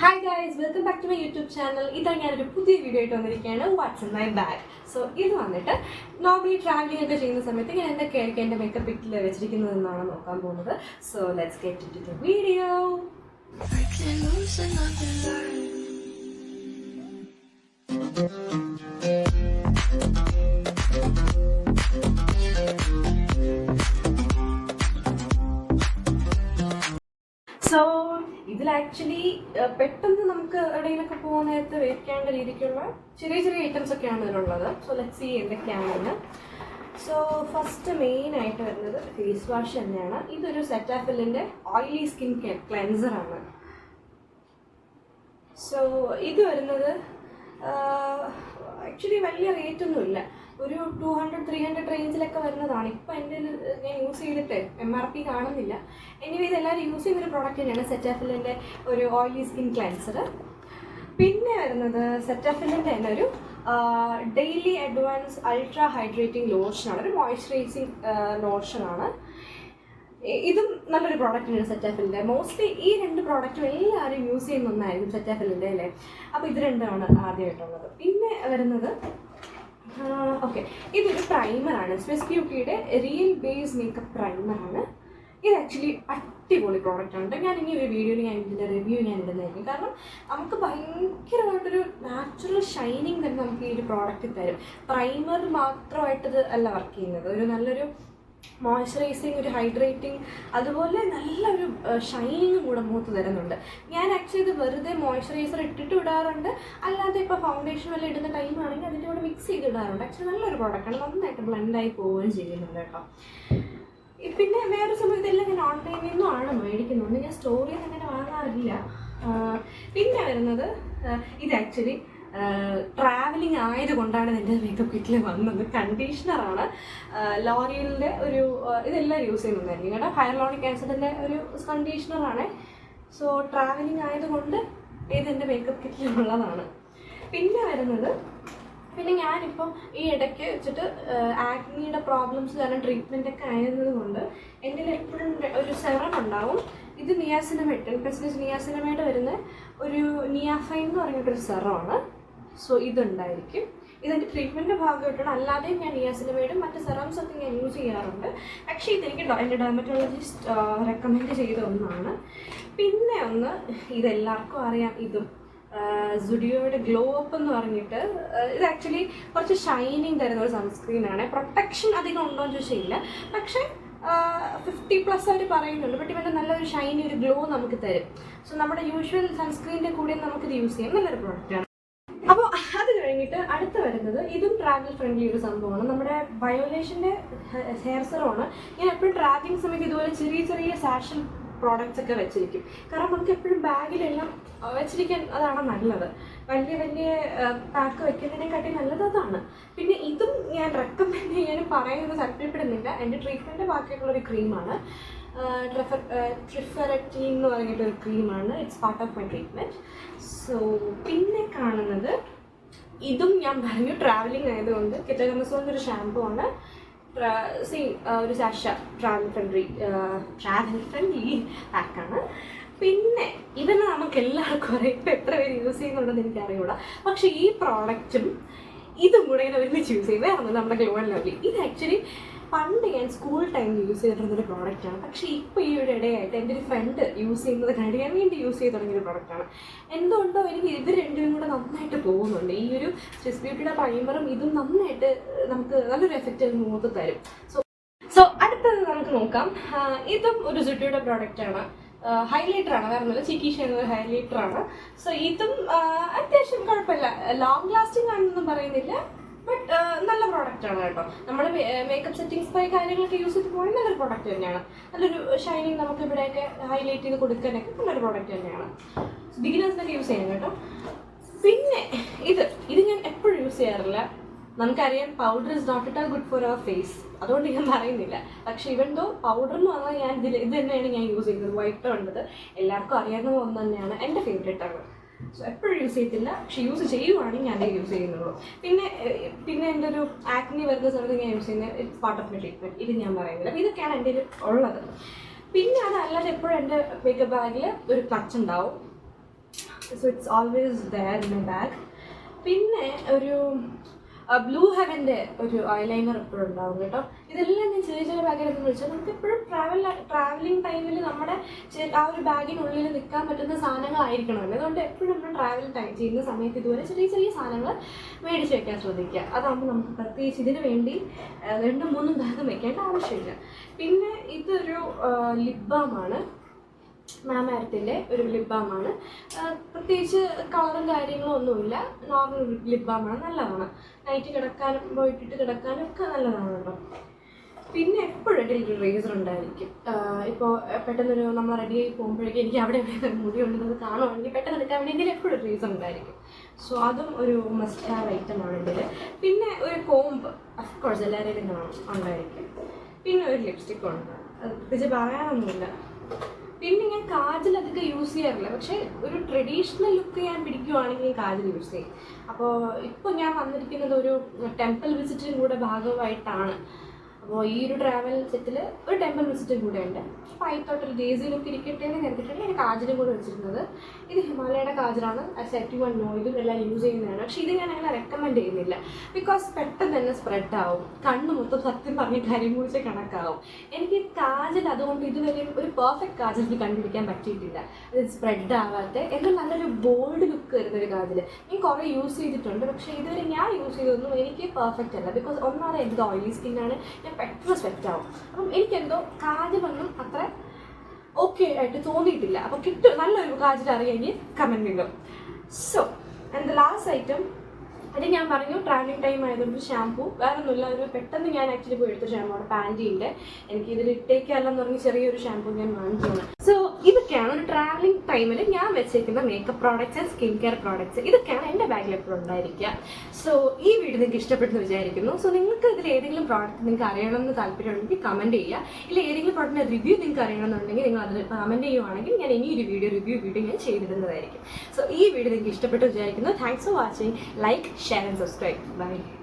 Hi guys, welcome back to my YouTube channel. ഇതാണ് ഞാനൊരു പുതിയ വീഡിയോ ആയിട്ട് വന്നിരിക്കുകയാണ്. What's in my bag. So ഇത് വന്നിട്ട് നോർമലി ട്രാവലിംഗ് ഒക്കെ ചെയ്യുന്ന സമയത്ത് ഞാൻ എന്തൊക്കെയായിരിക്കും എൻ്റെ മേക്കപ്പ് കിറ്റിൽ വെച്ചിരിക്കുന്നതെന്നാണ് നോക്കാൻ പോകുന്നത്. So let's get into the video. So ഇതിൽ ആക്ച്വലി പെട്ടെന്ന് നമുക്ക് എവിടെയെങ്കിലൊക്കെ പോകുന്ന നേരത്ത് വെക്കേണ്ട രീതിക്കുള്ള ചെറിയ ചെറിയ ഐറ്റംസ് ഒക്കെയാണ് ഇതിലുള്ളത്. സോ ലെറ്റ്സ് സീ എന്തൊക്കെയാണെന്ന്. സോ ഫസ്റ്റ് മെയിൻ ആയിട്ട് വരുന്നത് ഫേസ് വാഷ് തന്നെയാണ്. ഇതൊരു സെറ്റാഫിലിൻ്റെ ഓയിലി സ്കിൻ ക്ലെൻസറാണ്. സോ ഇത് വരുന്നത് ആക്ച്വലി വലിയ റേറ്റ് ഒന്നുമില്ല, ഒരു 200-300 റേഞ്ചിലൊക്കെ വരുന്നതാണ്. ഇപ്പോൾ എൻ്റെ ഞാൻ യൂസ് ചെയ്തിട്ട് MRP കാണുന്നില്ല. എനിവേ ഇതെല്ലാവരും യൂസ് ചെയ്യുന്നൊരു പ്രോഡക്റ്റ് തന്നെയാണ് സെറ്റാഫിലിൻ്റെ ഒരു ഓയിലി സ്കിൻ ക്ലെൻസർ. പിന്നെ വരുന്നത് സെറ്റാഫിലിൻ്റെ തന്നെ ഒരു ഡെയിലി അഡ്വാൻസ് അൾട്രാ ഹൈഡ്രേറ്റിംഗ് ലോഷനാണ്, ഒരു മോയ്സ്ചറൈസിങ് ലോഷനാണ്. ഇതും നല്ലൊരു പ്രോഡക്റ്റാണ് സെറ്റാഫിലിൻ്റെ. മോസ്റ്റ്ലി ഈ രണ്ട് പ്രോഡക്റ്റും എല്ലാവരും യൂസ് ചെയ്യുന്ന ഒന്നായിരിക്കും സെറ്റാഫിലിൻ്റെ അല്ലേ. അപ്പോൾ ഇത് രണ്ടാണ് ആദ്യമായിട്ടുള്ളത്. പിന്നെ വരുന്നത് ഓക്കെ, ഇതൊരു പ്രൈമറാണ്, സ്വിസ് ബ്യൂട്ടിയുടെ റിയൽ ബേസ് മേക്കപ്പ് പ്രൈമറാണ്. ഇത് ആക്ച്വലി അടിപൊളി പ്രോഡക്റ്റാണ്. ഞാൻ ഇനി ഒരു വീഡിയോയിൽ ഞാൻ ഇതിൻ്റെ റിവ്യൂ ഞാൻ ഇടുന്നതായിരിക്കും. കാരണം നമുക്ക് ഭയങ്കരമായിട്ടൊരു നാച്ചുറൽ ഷൈനിങ് തന്നെ നമുക്ക് ഈ ഒരു പ്രോഡക്റ്റ് തരും. പ്രൈമർ മാത്രമായിട്ടത് അല്ല വർക്ക് ചെയ്യുന്നത്, ഒരു നല്ലൊരു മോയ്സ്ചറൈസിങ്, ഒരു ഹൈഡ്രേറ്റിംഗ്, അതുപോലെ നല്ലൊരു ഷൈനിങ്ങും കൂടെ മുഖത്ത് തരുന്നുണ്ട്. ഞാൻ ആക്ച്വലി ഇത് വെറുതെ മോയ്സ്ചറൈസർ ഇട്ടിട്ട് ഇടാറുണ്ട്, അല്ലാതെ ഇപ്പോൾ ഫൗണ്ടേഷൻ വല്ല ഇടുന്ന ടൈമാണെങ്കിൽ അതിൻ്റെ കൂടെ മിക്സ് ചെയ്ത് ഇടാറുണ്ട്. ആക്ച്വലി നല്ലൊരു പ്രോഡക്റ്റാണ്, നന്നായിട്ട് ബ്ലെൻഡായി പോവുകയും ചെയ്യുന്നുണ്ട് കേട്ടോ. പിന്നെ വേറെ സമയത്ത് ഇതെല്ലാം ഞാൻ ഓൺലൈനിൽ നിന്നും ആണ് മേടിക്കുന്നുണ്ട്, ഞാൻ സ്റ്റോറിൽ നിന്ന് അങ്ങനെ വാങ്ങാറില്ല. പിന്നെ വരുന്നത് ഇത് ആക്ച്വലി ട്രാവലിംഗ് ആയതുകൊണ്ടാണ് എൻ്റെ മേക്കപ്പ് കിറ്റിൽ വന്നത്. കണ്ടീഷണറാണ്, ലോറിയലിൻ്റെ ഒരു, ഇതെല്ലാം യൂസ് ചെയ്യുന്നതായിരിക്കും കേട്ടോ. ഹൈറലോണിക് ആസിഡിൻ്റെ ഒരു കണ്ടീഷണറാണ്. സോ ട്രാവലിംഗ് ആയതുകൊണ്ട് ഇതെൻ്റെ മേക്കപ്പ് കിറ്റിലുള്ളതാണ്. പിന്നെ വരുന്നത്, പിന്നെ ഞാനിപ്പം ഈ ഇടയ്ക്ക് വെച്ചിട്ട് ആക്നിയുടെ പ്രോബ്ലംസ് കാരണം ട്രീറ്റ്മെൻറ്റൊക്കെ ആയിരുന്നത് കൊണ്ട് എൻ്റെ എപ്പോഴും ഒരു സെറം ഉണ്ടാവും. ഇത് നിയാസിനമൈഡ്, 10% നിയാസിനമൈഡ് വരുന്ന ഒരു നിയാഫൈൻ എന്ന് പറഞ്ഞിട്ടൊരു സെറമാണ്. സോ ഇതുണ്ടായിരിക്കും. ഇതെൻ്റെ ട്രീറ്റ്മെൻറ്റിൻ്റെ ഭാഗമായിട്ടാണ്. അല്ലാതെയും ഞാൻ നിയാസിനമൈഡും മറ്റ് സെറംസൊക്കെ ഞാൻ യൂസ് ചെയ്യാറുണ്ട്. പക്ഷേ ഇതെനിക്ക് എൻ്റെ ഡെർമറ്റോളജിസ്റ്റ് റെക്കമെൻഡ് ചെയ്ത ഒന്നാണ്. പിന്നെ ഒന്ന്, ഇതെല്ലാവർക്കും അറിയാം, ഇതും സുഡിയോയുടെ ഗ്ലോ അപ്പ് എന്ന് പറഞ്ഞിട്ട്, ഇത് ആക്ച്വലി കുറച്ച് ഷൈനിങ് തരുന്ന ഒരു സൺസ്ക്രീനാണ്. പ്രൊട്ടക്ഷൻ അധികം ഉണ്ടോ എന്ന് ചോദിച്ചില്ല, പക്ഷേ 50+ അവർ പറയുന്നുണ്ട്. ബട്ട് ഇവൻ്റെ നല്ലൊരു ഷൈനി, ഒരു ഗ്ലോ നമുക്ക് തരും. സോ നമ്മുടെ യൂഷ്വൽ സൺസ്ക്രീനിൻ്റെ കൂടെ നമുക്കിത് യൂസ് ചെയ്യാം, നല്ലൊരു പ്രോഡക്റ്റാണ്. അപ്പോൾ അത് കഴിഞ്ഞിട്ട് അടുത്ത് വരുന്നത്, ഇതും ട്രാവൽ ഫ്രണ്ട്ലി ഒരു സംഭവമാണ്, നമ്മുടെ ബയോലേഷൻ്റെ ഹെയർ സെറമാണ്. ഞാൻ എപ്പോഴും ട്രാവലിംഗ് സമയത്ത് ഇതുപോലെ ചെറിയ ചെറിയ സാഷൽ പ്രോഡക്റ്റ്സ് ഒക്കെ വെച്ചിരിക്കും. കാരണം നമുക്ക് എപ്പോഴും ബാഗിലെല്ലാം വെച്ചിരിക്കാൻ അതാണ് നല്ലത്. വലിയ വലിയ പാക്ക് വെക്കുന്നതിനെക്കാട്ടി നല്ലത് അതാണ്. പിന്നെ ഇതും ഞാൻ റെക്കമെൻഡ് ചെയ്യാനും പറയുന്നത് താല്പര്യപ്പെടുന്നില്ല. എൻ്റെ ട്രീറ്റ്മെൻറ്റ് ബാക്കിയിട്ടുള്ളൊരു ക്രീമാണ്, ട്രിഫെററ്റിൻ എന്ന് പറഞ്ഞിട്ടൊരു ക്രീമാണ്. It's part of my treatment. So പിന്നെ കാണുന്നത്, ഇതും ഞാൻ പറഞ്ഞു ട്രാവലിംഗ് ആയതുകൊണ്ട് കെറ്റഗമസോളിൻ്റെ ഒരു ഷാമ്പൂ ആണ്. സെയിം ഒരു സാഷ ട്രാവൽ ഫ്രണ്ട്ലി പാക്കാണ്. പിന്നെ ഇവനെ നമുക്ക് എല്ലാവർക്കും അറിയാം, ഇപ്പം എത്ര പേര് യൂസ് ചെയ്യുന്നുണ്ടെന്ന് എനിക്കറിയൂടാ. പക്ഷേ ഈ പ്രോഡക്റ്റും ഇതും കൂടെ ഇങ്ങനെ ഒരുമിച്ച് യൂസ് ചെയ്ത് വേറെ നമ്മുടെ ഗ്ലോ ആൻഡ് ലവ്ലി. ഇത് ആക്ച്വലി പണ്ട് ഞാൻ സ്കൂൾ ടൈമിൽ യൂസ് ചെയ്തിട്ടുള്ളൊരു പ്രോഡക്റ്റാണ്. പക്ഷേ ഇപ്പോൾ ഈ ഒരു ഇടയായിട്ട് എൻ്റെ ഒരു ഫ്രണ്ട് യൂസ് ചെയ്യുന്നത് കണ്ട് ഞാൻ വീണ്ടും യൂസ് ചെയ്ത് തുടങ്ങിയൊരു പ്രോഡക്റ്റാണ്. എന്തുകൊണ്ടോ എനിക്ക് ഇവർ രണ്ടും കൂടെ നന്നായിട്ട് പോകുന്നുണ്ട്. ഈ ഒരു സ്വിസ് ബ്യൂട്ടിയുടെ പ്രൈമറും ഇതും നന്നായിട്ട് നമുക്ക് നല്ലൊരു എഫക്റ്റ് മുഖത്ത് തരും. സോ അടുത്തത് നമുക്ക് നോക്കാം. ഇതും ഒരു സുഡിയോയുടെ പ്രോഡക്റ്റാണ്, ഹൈലൈറ്ററാണ്, വേറെ ഒന്നുമില്ല, ചിക്കി ഷെയ്ഡ് ഹൈലൈറ്ററാണ്. സോ ഇതും അത്യാവശ്യം കുഴപ്പമില്ല, ലോങ് ലാസ്റ്റിംഗ് ആണെന്നൊന്നും പറയുന്നില്ല, ബട്ട് നല്ല പ്രോഡക്റ്റാണ് കേട്ടോ. നമ്മൾ മേക്കപ്പ് സെറ്റിംഗ് സ്പ്രേ കാര്യങ്ങളൊക്കെ യൂസ് ചെയ്ത് പോകണമെങ്കിൽ നല്ലൊരു പ്രോഡക്റ്റ് തന്നെയാണ്. നല്ലൊരു ഷൈനിങ് നമുക്ക് ഇവിടെയൊക്കെ ഹൈലൈറ്റ് ചെയ്ത് കൊടുക്കാനൊക്കെ നല്ലൊരു പ്രോഡക്റ്റ് തന്നെയാണ്. ബിഗിനേഴ്സിനൊക്കെ യൂസ് ചെയ്യാം കേട്ടോ. പിന്നെ ഇത് ഞാൻ എപ്പോഴും യൂസ് ചെയ്യാറില്ല. നമുക്കറിയാം powder is not at all good for our face, അതുകൊണ്ട് ഞാൻ പറയുന്നില്ല. പക്ഷേ ഇവന്തോ പൗഡർ എന്ന് പറഞ്ഞാൽ ഞാൻ ഇത് തന്നെയാണ് ഞാൻ യൂസ് ചെയ്യുന്നത്. വൈറ്റ് ഉള്ളത് എല്ലാവർക്കും അറിയാവുന്ന ഒന്ന് തന്നെയാണ്, എൻ്റെ ഫേവറേറ്റാണ്. സോ എപ്പോഴും യൂസ് ചെയ്യത്തില്ല, പക്ഷെ യൂസ് ചെയ്യുവാണെങ്കിൽ ഞാൻ യൂസ് ചെയ്യുന്നുള്ളൂ. പിന്നെ എൻ്റെ ഒരു ആക്നി വരുന്ന സമയത്ത് ഞാൻ യൂസ് ചെയ്യുന്നത് it's part of my treatment. ഇത് ഞാൻ പറയുന്നില്ല. അപ്പോൾ ഇതൊക്കെയാണ് എൻ്റെ ഉള്ളത്. പിന്നെ അതല്ലാതെ എപ്പോഴും എൻ്റെ മേക്കപ്പ് ബാഗിൽ ഒരു ക്ലച്ച് ഉണ്ടാവും. So it's always there in my bag. പിന്നെ ഒരു ബ്ലൂ ഹെവൻ്റെ ഒരു ഐലൈനർ എപ്പോഴും ഉണ്ടാവും കേട്ടോ. ഇതെല്ലാം ഞാൻ ചെറിയ ചെറിയ ബാഗിലൊക്കെ വിളിച്ചാൽ നമുക്ക് എപ്പോഴും ട്രാവലിംഗ് ടൈമിൽ നമ്മുടെ ആ ഒരു ബാഗിനുള്ളിൽ നിൽക്കാൻ പറ്റുന്ന സാധനങ്ങളായിരിക്കണമല്ലോ. അതുകൊണ്ട് എപ്പോഴും നമ്മൾ ട്രാവൽ ചെയ്യുന്ന സമയത്ത് ഇതുപോലെ ചെറിയ ചെറിയ സാധനങ്ങൾ മേടിച്ച് വെക്കാൻ ശ്രദ്ധിക്കുക. അതാകുമ്പോൾ നമുക്ക് പ്രത്യേകിച്ച് ഇതിന് വേണ്ടി 2-3 ബാഗ് വെക്കേണ്ട ആവശ്യമില്ല. പിന്നെ ഇതൊരു ലിപ് ബാമാണ്, മാമാർത്തിൻ്റെ ഒരു ലിപ് ബാമാണ്. പ്രത്യേകിച്ച് കളറും കാര്യങ്ങളും ഒന്നുമില്ല, നോർമൽ ലിപ് ബാമാണ്. നല്ലതാണ്, നൈറ്റ് കിടക്കാനും പോയിട്ടിട്ട് കിടക്കാനും ഒക്കെ നല്ലതാണ് കേട്ടോ. പിന്നെ എപ്പോഴും എൻ്റെ ഒരു റേസർ ഉണ്ടായിരിക്കും. ഇപ്പോൾ പെട്ടെന്നൊരു നമ്മൾ റെഡിയായി പോകുമ്പോഴേക്കും എനിക്ക് അവിടെ എവിടെ മുടി ഉണ്ടെന്നത് കാണുവാണെങ്കിൽ പെട്ടെന്ന് എടുക്കാൻ വേണ്ടി എൻ്റെ എപ്പോഴും ഒരു റേസർ ഉണ്ടായിരിക്കും. സോ അതും ഒരു മസ്റ്റ് ഹാവ് ഐറ്റമാണ് എൻ്റെ. പിന്നെ ഒരു കോംബ് അഫ്കോഴ്സ് എല്ലാവരുടെയും കാണും ഉണ്ടായിരിക്കും. പിന്നെ ഒരു ലിപ്സ്റ്റിക്കും ഉണ്ട്, അത് പ്രത്യേകിച്ച് പറയാനൊന്നുമില്ല. പിന്നെ ഞാൻ കാജൽ അതൊക്കെ യൂസ് ചെയ്യാറില്ല, പക്ഷേ ഒരു ട്രഡീഷണൽ ലുക്ക് ഞാൻ പിടിക്കുവാണെങ്കിൽ കാജൽ യൂസ് ചെയ്യും. അപ്പോൾ ഇപ്പോൾ ഞാൻ വന്നിരിക്കുന്നത് ഒരു ടെമ്പിൾ വിസിറ്റിനും കൂടെ ഭാഗമായിട്ടാണ്. അപ്പോൾ ഈ ഒരു ട്രാവൽ സെറ്റിൽ ഒരു ടെമ്പിൾ വിസിറ്റും കൂടെ ഉണ്ട്. അപ്പോൾ ആയിത്തോട്ടൊരു ദേസി ലുക്ക് ഇരിക്കട്ടെ എന്ന് കരുതിയിട്ടാണ് ഞാൻ കാജലും കൂടെ വെച്ചിരുന്നത്. ഇത് ഹിമാലയയുടെ കാജലാണ്, സെറ്റ് നോ, ഇതും എല്ലാം യൂസ് ചെയ്യുന്നതാണ്. പക്ഷേ ഇത് ഞാൻ അങ്ങനെ റെക്കമെൻഡ് ചെയ്യുന്നില്ല, ബിക്കോസ് പെട്ടെന്ന് തന്നെ സ്പ്രെഡ് ആവും, കണ്ണ് മൊത്തം സത്യം പറഞ്ഞ് കരിമൂച്ച കണക്കാവും. എനിക്ക് കാജൽ അതുകൊണ്ട് ഇതുവരെ ഒരു പെർഫെക്റ്റ് കാജൽ എനിക്ക് കണ്ടുപിടിക്കാൻ പറ്റിയിട്ടില്ല. അത് സ്പ്രെഡ് ആവാത്ത എന്നാൽ നല്ലൊരു ബോൾഡ് ലുക്ക് വരുന്നൊരു കാജൽ ഞാൻ കുറേ യൂസ് ചെയ്തിട്ടുണ്ട്. പക്ഷേ ഇതുവരെ ഞാൻ യൂസ് ചെയ്തൊന്നും എനിക്ക് പെർഫെക്റ്റ് അല്ല, ബിക്കോസ് ഒന്നാമത് എനിക്ക് ഓയിലി സ്കിന്നാണ്, ഞാൻ പെട്ടെന്ന് സ്വെറ്റ് ആവും. അപ്പം എനിക്കെന്തോ കാജലൊന്നും അത്ര ഓക്കെ ആയിട്ട് തോന്നിയിട്ടില്ല. അപ്പോൾ നല്ലൊരു കാജൽ അറിയാമെങ്കിൽ കമൻറ്റ് ചെയ്യുക. So and the last item, അത് ഞാൻ പറഞ്ഞു ട്രാവലിംഗ് ടൈം ആയതുകൊണ്ട് ഷാമ്പൂ വേറെ ഒന്നുമില്ല. ഒരു പെട്ടെന്ന് ഞാൻ ആക്ച്വലി പോയി എടുത്ത ഷാമ്പൂണ് പാൻറ്റീൻ്റെ. എനിക്ക് ഇതിൽ ഇട്ടേക്കല്ലെന്ന് പറഞ്ഞ് ചെറിയൊരു ഷാമ്പൂ ഞാൻ വാങ്ങിക്കുകയാണ്. സോ ഇതൊക്കെയാണ് ഒരു ട്രാവലിംഗ് ടൈമിൽ ഞാൻ വെച്ചേക്കുന്ന makeup products, skin care products. ഇതൊക്കെയാണ് എൻ്റെ ബാഗിൽ എപ്പോഴും ഉണ്ടായിരിക്കുക. സോ ഈ വീഡിയോ നിങ്ങൾക്ക് ഇഷ്ടപ്പെട്ടെന്ന് വിചാരിക്കുന്നു. സോ നിങ്ങൾക്ക് ഇതിൽ ഏതെങ്കിലും പ്രോഡക്റ്റ് നിങ്ങൾക്ക് അറിയണമെന്ന് താല്പര്യമുണ്ടെങ്കിൽ കമൻറ്റ് ചെയ്യുക. ഇല്ല ഏതെങ്കിലും പ്രോഡക്റ്റിൻ്റെ റിവ്യൂ നിങ്ങൾക്ക് അറിയണമെന്നുണ്ടെങ്കിൽ നിങ്ങൾ അതിൽ കമൻറ്റ് ചെയ്യുവാണെങ്കിൽ ഞാൻ ഇനി ഒരു റിവ്യൂ ഞാൻ ചെയ്തിടുന്നതായിരിക്കും. സോ ഈ വീഡിയോ നിങ്ങൾക്ക് ഇഷ്ടപ്പെട്ടു വിചാരിക്കുന്നു. Thanks for watching. Like, share and subscribe. Bye.